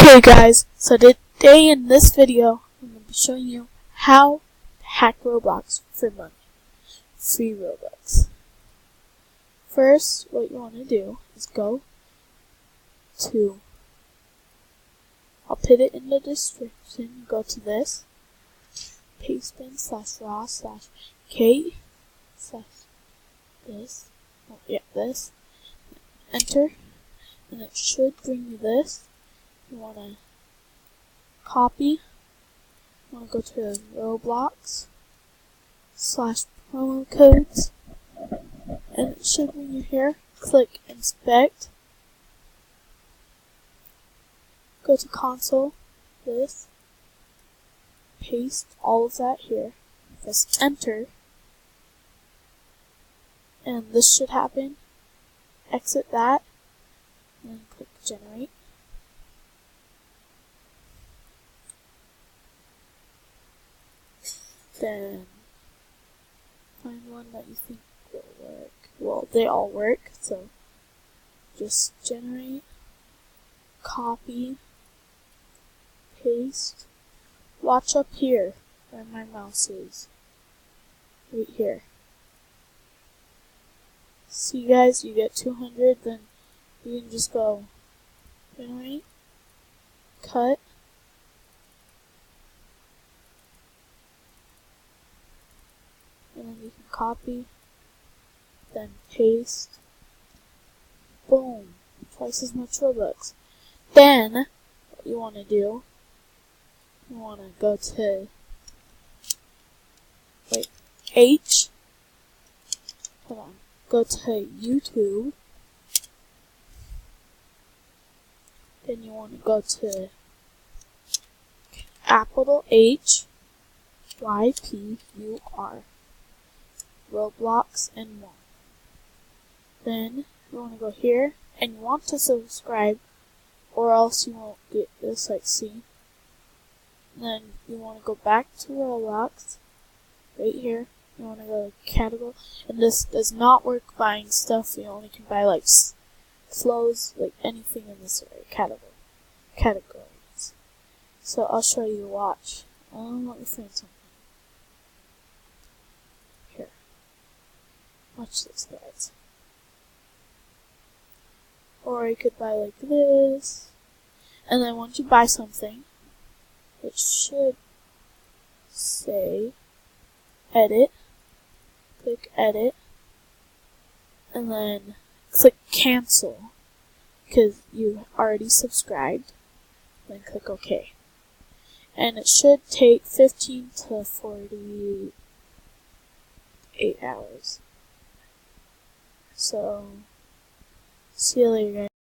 Okay guys, so today in this video, I'm going to be showing you how to hack Roblox for money. Free Robux. First, what you want to do is go to, I'll put it in the description, go to this, paste in /raw/k/ this, this, enter, and it should bring you this. You want to copy, you want to go to roblox /promo codes, and it should bring you here. Click inspect, go to console, this, paste all of that here, press enter, and this should happen. Exit that, and then click generate. Then find one that you think will work. Well, they all work, so just generate, copy, paste. Watch up here where my mouse is. Right here. See guys, you get 200, then you can just go generate, cut, and then you can copy, then paste, boom, twice as much Robux. Then, what you want to do, you want to go to, go to YouTube, then you want to go to capital HYPUR, Roblox and more. Then you want to go here, and you want to subscribe, or else you won't get this, like, see. Then you want to go back to Roblox, right here. You want to go to category, and this does not work buying stuff. You only can buy like clothes, like anything in this area, categories. So I'll show you. Watch. Let me find something. Here. Watch this, guys. Or you could buy like this, and then once you buy something, it should say edit. Click edit, and then click cancel because you already subscribed. Then click OK, and it should take 15 to 48 hours. So see you later, guys.